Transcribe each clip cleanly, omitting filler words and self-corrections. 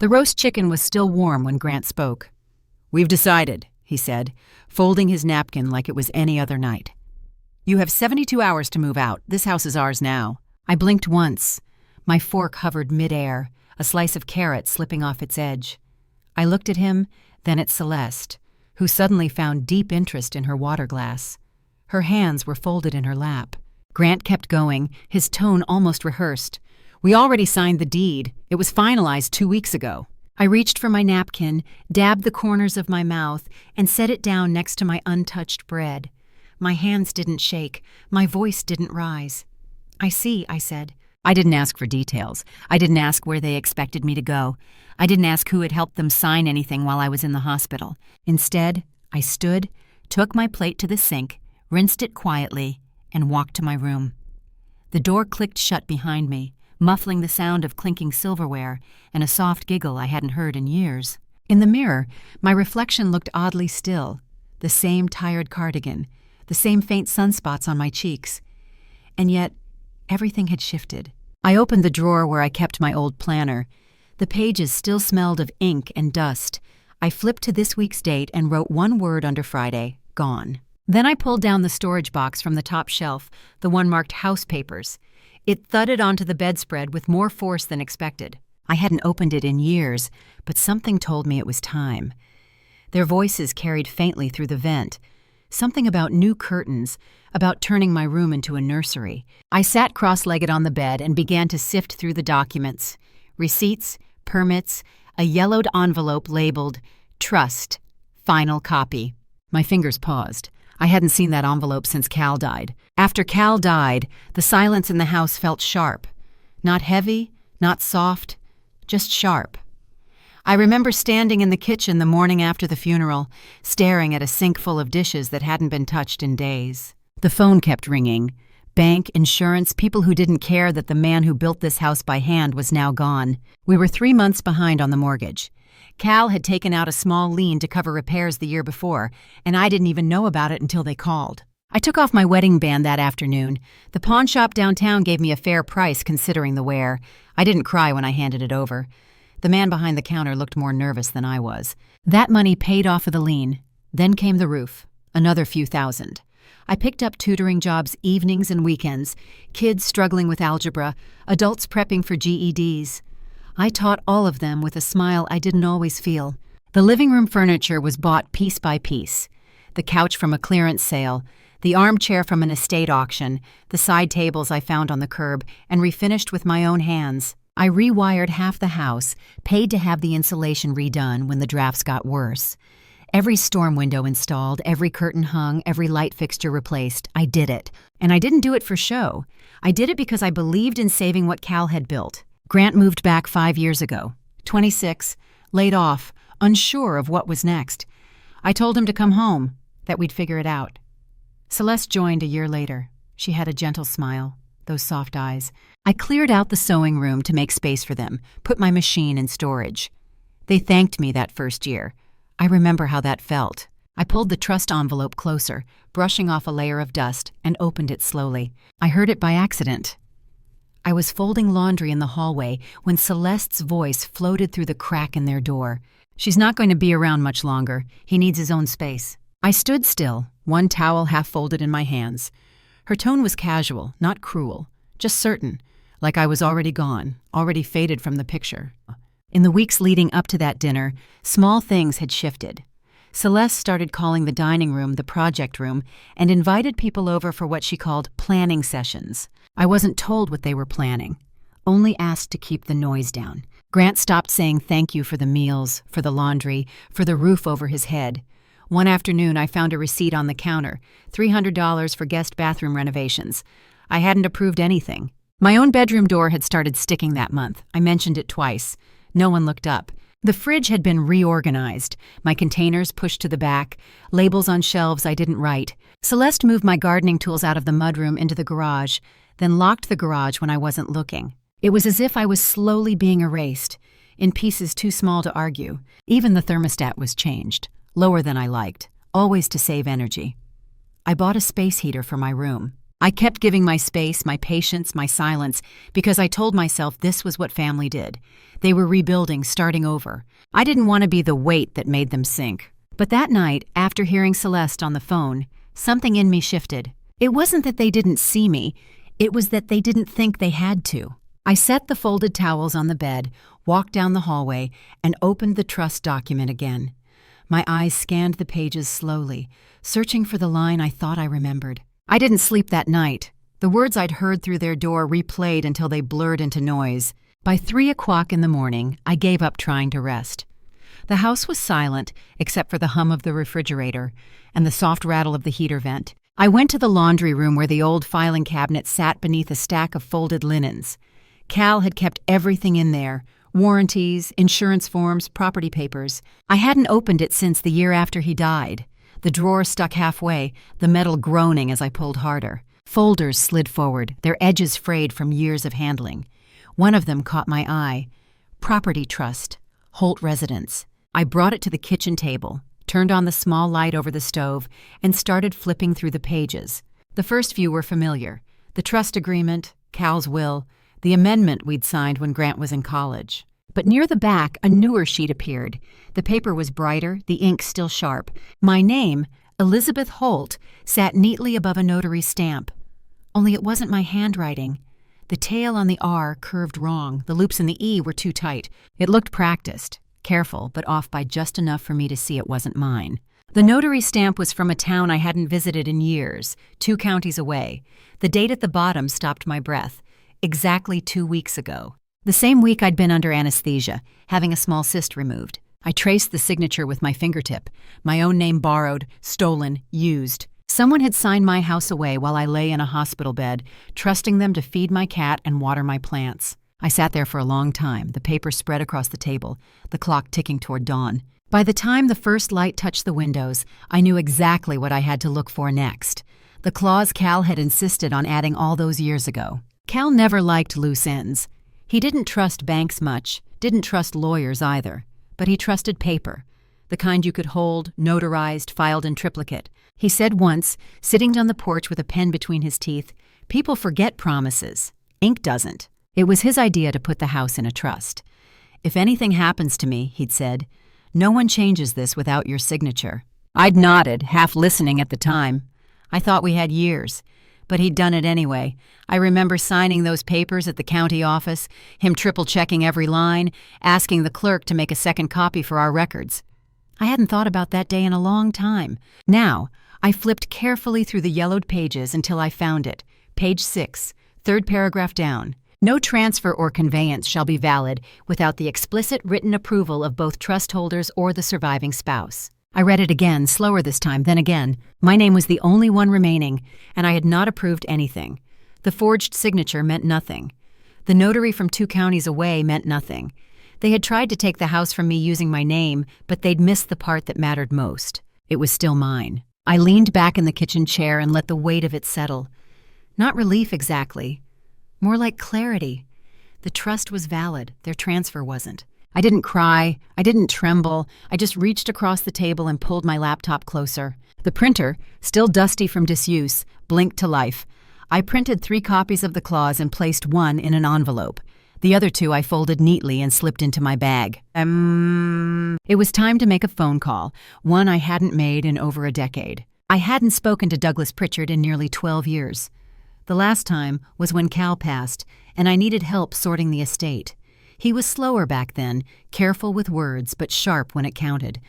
The roast chicken was still warm when Grant spoke. "We've decided," he said, folding his napkin like it was any other night. "You have 72 hours to move out. This house is ours now." I blinked once. My fork hovered midair, a slice of carrot slipping off its edge. I looked at him, then at Celeste, who suddenly found deep interest in her water glass. Her hands were folded in her lap. Grant kept going, his tone almost rehearsed. "We already signed the deed. It was finalized 2 weeks ago." I reached for my napkin, dabbed the corners of my mouth, and set it down next to my untouched bread. My hands didn't shake. My voice didn't rise. "I see," I said. I didn't ask for details. I didn't ask where they expected me to go. I didn't ask who had helped them sign anything while I was in the hospital. Instead, I stood, took my plate to the sink, rinsed it quietly, and walked to my room. The door clicked shut behind me, muffling the sound of clinking silverware and a soft giggle I hadn't heard in years. In the mirror, my reflection looked oddly still, the same tired cardigan, the same faint sunspots on my cheeks. And yet, everything had shifted. I opened the drawer where I kept my old planner. The pages still smelled of ink and dust. I flipped to this week's date and wrote one word under Friday: gone. Then I pulled down the storage box from the top shelf, the one marked house papers. It thudded onto the bedspread with more force than expected. I hadn't opened it in years, but something told me it was time. Their voices carried faintly through the vent. Something about new curtains, about turning my room into a nursery. I sat cross-legged on the bed and began to sift through the documents. Receipts, permits, a yellowed envelope labeled Trust, Final Copy. My fingers paused. I hadn't seen that envelope since Cal died. After Cal died, the silence in the house felt sharp. Not heavy, not soft, just sharp. I remember standing in the kitchen the morning after the funeral, staring at a sink full of dishes that hadn't been touched in days. The phone kept ringing. Bank, insurance, people who didn't care that the man who built this house by hand was now gone. We were 3 months behind on the mortgage. Cal had taken out a small lien to cover repairs the year before, and I didn't even know about it until they called. I took off my wedding band that afternoon. The pawn shop downtown gave me a fair price considering the wear. I didn't cry when I handed it over. The man behind the counter looked more nervous than I was. That money paid off of the lien. Then came the roof, another few thousand. I picked up tutoring jobs evenings and weekends, kids struggling with algebra, adults prepping for GEDs. I taught all of them with a smile I didn't always feel. The living room furniture was bought piece by piece. The couch from a clearance sale, the armchair from an estate auction, the side tables I found on the curb, and refinished with my own hands. I rewired half the house, paid to have the insulation redone when the drafts got worse. Every storm window installed, every curtain hung, every light fixture replaced. I did it. And I didn't do it for show. I did it because I believed in saving what Cal had built. Grant moved back 5 years ago. 26, laid off, unsure of what was next. I told him to come home, that we'd figure it out. Celeste joined a year later. She had a gentle smile, those soft eyes. I cleared out the sewing room to make space for them, put my machine in storage. They thanked me that first year. I remember how that felt. I pulled the trust envelope closer, brushing off a layer of dust, and opened it slowly. I heard it by accident. I was folding laundry in the hallway when Celeste's voice floated through the crack in their door. "She's not going to be around much longer. He needs his own space." I stood still, one towel half folded in my hands. Her tone was casual, not cruel, just certain, like I was already gone, already faded from the picture. In the weeks leading up to that dinner, small things had shifted. Celeste started calling the dining room the project room and invited people over for what she called planning sessions. I wasn't told what they were planning, only asked to keep the noise down. Grant stopped saying thank you for the meals, for the laundry, for the roof over his head. One afternoon, I found a receipt on the counter, $300 for guest bathroom renovations. I hadn't approved anything. My own bedroom door had started sticking that month. I mentioned it twice. No one looked up. The fridge had been reorganized, my containers pushed to the back, labels on shelves I didn't write. Celeste moved my gardening tools out of the mudroom into the garage, then locked the garage when I wasn't looking. It was as if I was slowly being erased, in pieces too small to argue. Even the thermostat was changed, lower than I liked, always to save energy. I bought a space heater for my room. I kept giving my space, my patience, my silence, because I told myself this was what family did. They were rebuilding, starting over. I didn't want to be the weight that made them sink. But that night, after hearing Celeste on the phone, something in me shifted. It wasn't that they didn't see me, it was that they didn't think they had to. I set the folded towels on the bed, walked down the hallway, and opened the trust document again. My eyes scanned the pages slowly, searching for the line I thought I remembered. I didn't sleep that night. The words I'd heard through their door replayed until they blurred into noise. By 3 o'clock in the morning, I gave up trying to rest. The house was silent, except for the hum of the refrigerator and the soft rattle of the heater vent. I went to the laundry room where the old filing cabinet sat beneath a stack of folded linens. Cal had kept everything in there: warranties, insurance forms, property papers. I hadn't opened it since the year after he died. The drawer stuck halfway, the metal groaning as I pulled harder. Folders slid forward, their edges frayed from years of handling. One of them caught my eye. Property Trust, Holt Residence. I brought it to the kitchen table, turned on the small light over the stove, and started flipping through the pages. The first few were familiar. The trust agreement, Cal's will, the amendment we'd signed when Grant was in college. But near the back, a newer sheet appeared. The paper was brighter, the ink still sharp. My name, Elizabeth Holt, sat neatly above a notary stamp. Only it wasn't my handwriting. The tail on the R curved wrong. The loops in the E were too tight. It looked practiced, careful, but off by just enough for me to see it wasn't mine. The notary stamp was from a town I hadn't visited in years, 2 counties away. The date at the bottom stopped my breath. Exactly 2 weeks ago. The same week I'd been under anesthesia, having a small cyst removed. I traced the signature with my fingertip. My own name borrowed, stolen, used. Someone had signed my house away while I lay in a hospital bed, trusting them to feed my cat and water my plants. I sat there for a long time, the paper spread across the table, the clock ticking toward dawn. By the time the first light touched the windows, I knew exactly what I had to look for next. The clause Cal had insisted on adding all those years ago. Cal never liked loose ends. He didn't trust banks much, didn't trust lawyers either, but he trusted paper, the kind you could hold, notarized, filed in triplicate. He said once, sitting on the porch with a pen between his teeth, "People forget promises. Ink doesn't." It was his idea to put the house in a trust. "If anything happens to me," he'd said, "no one changes this without your signature." I'd nodded, half listening at the time. I thought we had years. But he'd done it anyway. I remember signing those papers at the county office, him triple-checking every line, asking the clerk to make a second copy for our records. I hadn't thought about that day in a long time. Now, I flipped carefully through the yellowed pages until I found it. Page 6, 3rd paragraph down. No transfer or conveyance shall be valid without the explicit written approval of both trust holders or the surviving spouse. I read it again, slower this time, then again. My name was the only one remaining, and I had not approved anything. The forged signature meant nothing. The notary from 2 counties away meant nothing. They had tried to take the house from me using my name, but they'd missed the part that mattered most. It was still mine. I leaned back in the kitchen chair and let the weight of it settle. Not relief exactly. More like clarity. The trust was valid, their transfer wasn't. I didn't cry, I didn't tremble, I just reached across the table and pulled my laptop closer. The printer, still dusty from disuse, blinked to life. I printed 3 copies of the clause and placed one in an envelope. The other 2 I folded neatly and slipped into my bag. It was time to make a phone call, one I hadn't made in over a decade. I hadn't spoken to Douglas Pritchard in nearly 12 years. The last time was when Cal passed, and I needed help sorting the estate. He was slower back then, careful with words, but sharp when it counted.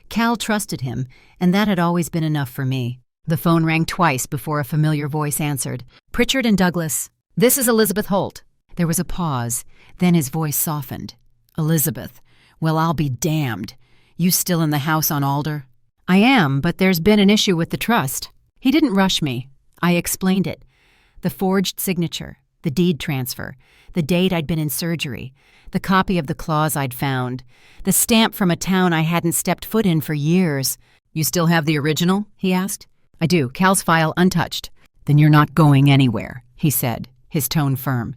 Cal trusted him, and that had always been enough for me. The phone rang twice before a familiar voice answered. "Pritchard and Douglas. This is Elizabeth Holt." There was a pause, then his voice softened. "Elizabeth, well, I'll be damned. You still in the house on Alder?" "I am, but there's been an issue with the trust." He didn't rush me. I explained it. The forged signature, the deed transfer, the date I'd been in surgery, the copy of the clause I'd found, the stamp from a town I hadn't stepped foot in for years. "You still have the original?" he asked. "I do. Cal's file untouched." "Then you're not going anywhere," he said, his tone firm.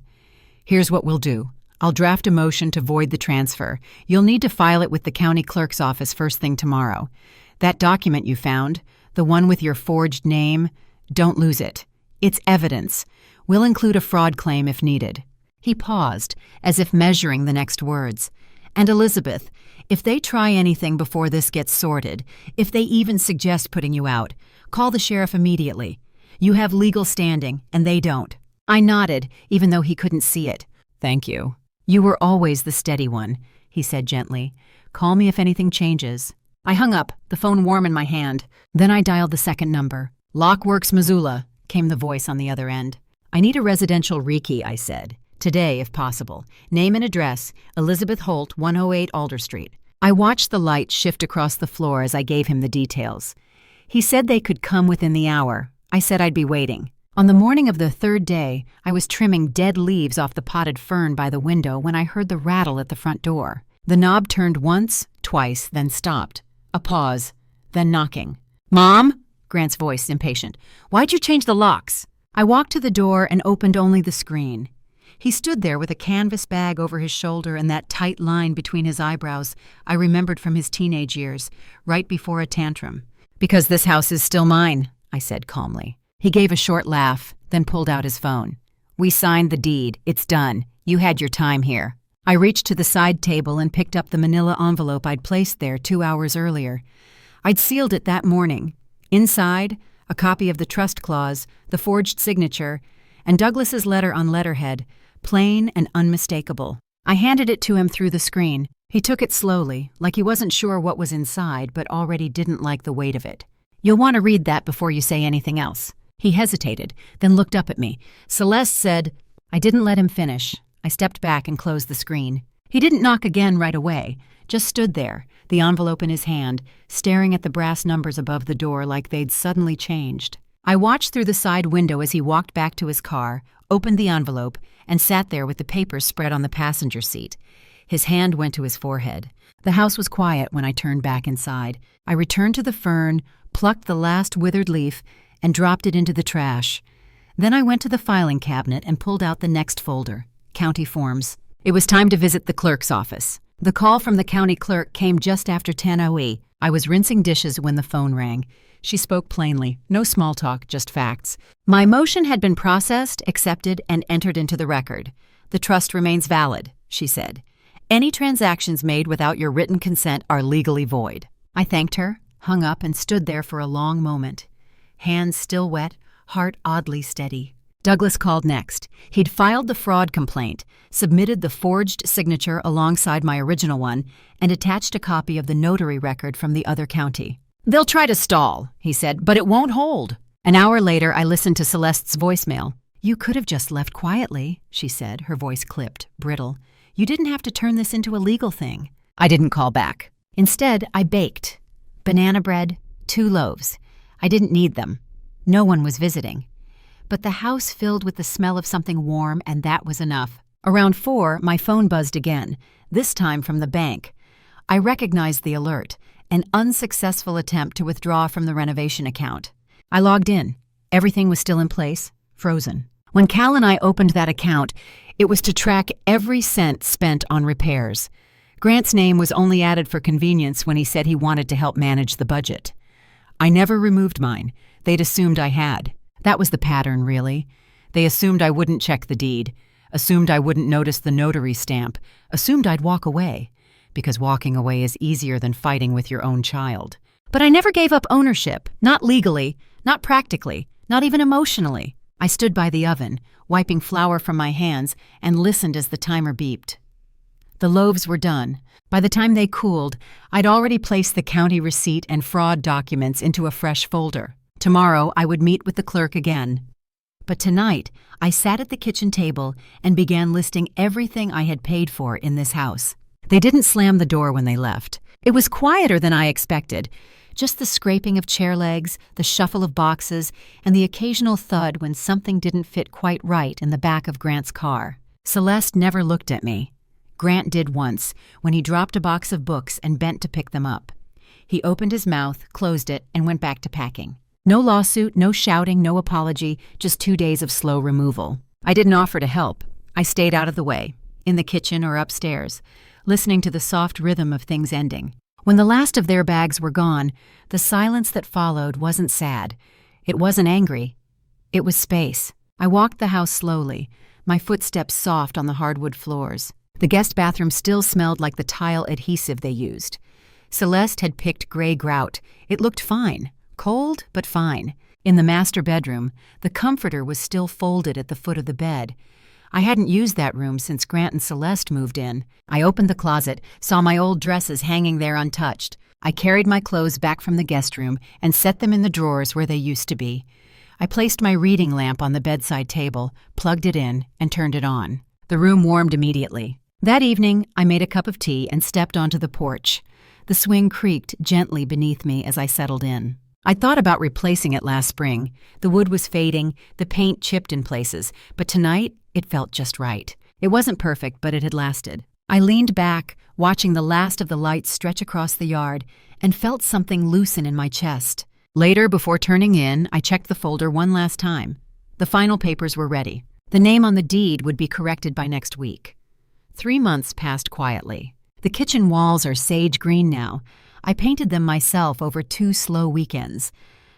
"Here's what we'll do. I'll draft a motion to void the transfer. You'll need to file it with the county clerk's office first thing tomorrow. That document you found, the one with your forged name, don't lose it. It's evidence. We'll include a fraud claim if needed." He paused, as if measuring the next words. "And Elizabeth, if they try anything before this gets sorted, if they even suggest putting you out, call the sheriff immediately. You have legal standing, and they don't." I nodded, even though he couldn't see it. "Thank you." "You were always the steady one," he said gently. "Call me if anything changes." I hung up, the phone warm in my hand. Then I dialed the second number. "Lockworks, Missoula," came the voice on the other end. "I need a residential recce," I said. "Today, if possible. Name and address, Elizabeth Holt, 108 Alder Street." I watched the light shift across the floor as I gave him the details. He said they could come within the hour. I said I'd be waiting. On the morning of the third day, I was trimming dead leaves off the potted fern by the window when I heard the rattle at the front door. The knob turned once, twice, then stopped. A pause, then knocking. "Mom?" Grant's voice, impatient. "Why'd you change the locks?" I walked to the door and opened only the screen. He stood there with a canvas bag over his shoulder and that tight line between his eyebrows I remembered from his teenage years, right before a tantrum. "Because this house is still mine," I said calmly. He gave a short laugh, then pulled out his phone. "We signed the deed. It's done. You had your time here." I reached to the side table and picked up the manila envelope I'd placed there 2 hours earlier. I'd sealed it that morning. Inside, a copy of the trust clause, the forged signature, and Douglas's letter on letterhead, plain and unmistakable. I handed it to him through the screen. He took it slowly, like he wasn't sure what was inside but already didn't like the weight of it. "You'll want to read that before you say anything else." He hesitated, then looked up at me. "Celeste said—" I didn't let him finish. I stepped back and closed the screen. He didn't knock again right away, just stood there, the envelope in his hand, staring at the brass numbers above the door like they'd suddenly changed. I watched through the side window as he walked back to his car, opened the envelope, and sat there with the papers spread on the passenger seat. His hand went to his forehead. The house was quiet when I turned back inside. I returned to the fern, plucked the last withered leaf, and dropped it into the trash. Then I went to the filing cabinet and pulled out the next folder, county forms. It was time to visit the clerk's office. The call from the county clerk came just after 10 OE. I was rinsing dishes when the phone rang. She spoke plainly, no small talk, just facts. "My motion had been processed, accepted, and entered into the record. The trust remains valid," she said. "Any transactions made without your written consent are legally void." I thanked her, hung up, and stood there for a long moment. Hands still wet, heart oddly steady. Douglas called next. He'd filed the fraud complaint, submitted the forged signature alongside my original one, and attached a copy of the notary record from the other county. "They'll try to stall," he said, "but it won't hold." An hour later, I listened to Celeste's voicemail. "You could have just left quietly," she said, her voice clipped, brittle. "You didn't have to turn this into a legal thing." I didn't call back. Instead, I baked. Banana bread, 2 loaves. I didn't need them. No one was visiting. But the house filled with the smell of something warm, and that was enough. Around 4, my phone buzzed again, this time from the bank. I recognized the alert, an unsuccessful attempt to withdraw from the renovation account. I logged in. Everything was still in place, frozen. When Cal and I opened that account, it was to track every cent spent on repairs. Grant's name was only added for convenience when he said he wanted to help manage the budget. I never removed mine. They'd assumed I had. That was the pattern, really. They assumed I wouldn't check the deed, assumed I wouldn't notice the notary stamp, assumed I'd walk away, because walking away is easier than fighting with your own child. But I never gave up ownership, not legally, not practically, not even emotionally. I stood by the oven, wiping flour from my hands, and listened as the timer beeped. The loaves were done. By the time they cooled, I'd already placed the county receipt and fraud documents into a fresh folder. Tomorrow, I would meet with the clerk again. But tonight, I sat at the kitchen table and began listing everything I had paid for in this house. They didn't slam the door when they left. It was quieter than I expected. Just the scraping of chair legs, the shuffle of boxes, and the occasional thud when something didn't fit quite right in the back of Grant's car. Celeste never looked at me. Grant did once, when he dropped a box of books and bent to pick them up. He opened his mouth, closed it, and went back to packing. No lawsuit, no shouting, no apology, just 2 days of slow removal. I didn't offer to help. I stayed out of the way, in the kitchen or upstairs, listening to the soft rhythm of things ending. When the last of their bags were gone, the silence that followed wasn't sad. It wasn't angry. It was space. I walked the house slowly, my footsteps soft on the hardwood floors. The guest bathroom still smelled like the tile adhesive they used. Celeste had picked gray grout. It looked fine. Cold, but fine. In the master bedroom, the comforter was still folded at the foot of the bed. I hadn't used that room since Grant and Celeste moved in. I opened the closet, saw my old dresses hanging there untouched. I carried my clothes back from the guest room and set them in the drawers where they used to be. I placed my reading lamp on the bedside table, plugged it in, and turned it on. The room warmed immediately. That evening, I made a cup of tea and stepped onto the porch. The swing creaked gently beneath me as I settled in. I'd thought about replacing it last spring. The wood was fading, the paint chipped in places, but tonight it felt just right. It wasn't perfect, but it had lasted. I leaned back, watching the last of the lights stretch across the yard, and felt something loosen in my chest. Later, before turning in, I checked the folder one last time. The final papers were ready. The name on the deed would be corrected by next week. 3 months passed quietly. The kitchen walls are sage green now. I painted them myself over 2 slow weekends.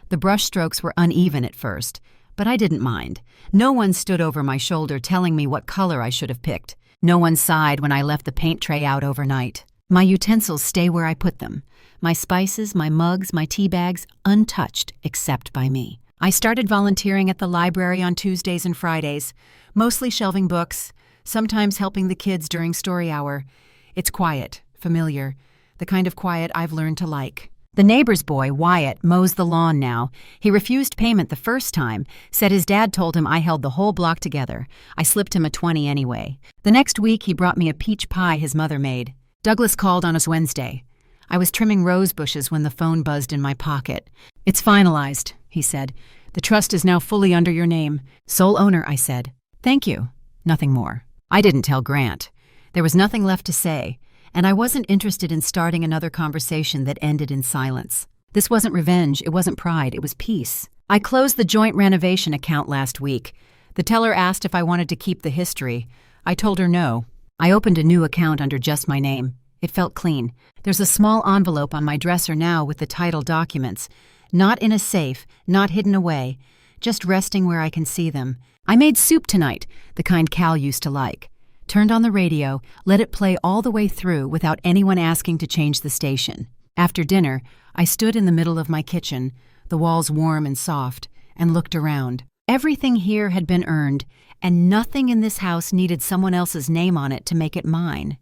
The brush strokes were uneven at first, but I didn't mind. No one stood over my shoulder telling me what color I should have picked. No one sighed when I left the paint tray out overnight. My utensils stay where I put them. My spices, my mugs, my tea bags, untouched except by me. I started volunteering at the library on Tuesdays and Fridays, mostly shelving books, sometimes helping the kids during story hour. It's quiet, familiar, the kind of quiet I've learned to like. The neighbor's boy, Wyatt, mows the lawn now. He refused payment the first time, said his dad told him I held the whole block together. I slipped him a 20 anyway. The next week, he brought me a peach pie his mother made. Douglas called on us Wednesday. I was trimming rose bushes when the phone buzzed in my pocket. "It's finalized," he said. "The trust is now fully under your name." "Sole owner," I said. "Thank you." Nothing more. I didn't tell Grant. There was nothing left to say, and I wasn't interested in starting another conversation that ended in silence. This wasn't revenge, it wasn't pride, it was peace. I closed the joint renovation account last week. The teller asked if I wanted to keep the history. I told her no. I opened a new account under just my name. It felt clean. There's a small envelope on my dresser now with the title documents. Not in a safe, not hidden away, just resting where I can see them. I made soup tonight, the kind Cal used to like. Turned on the radio, let it play all the way through without anyone asking to change the station. After dinner, I stood in the middle of my kitchen, the walls warm and soft, and looked around. Everything here had been earned, and nothing in this house needed someone else's name on it to make it mine.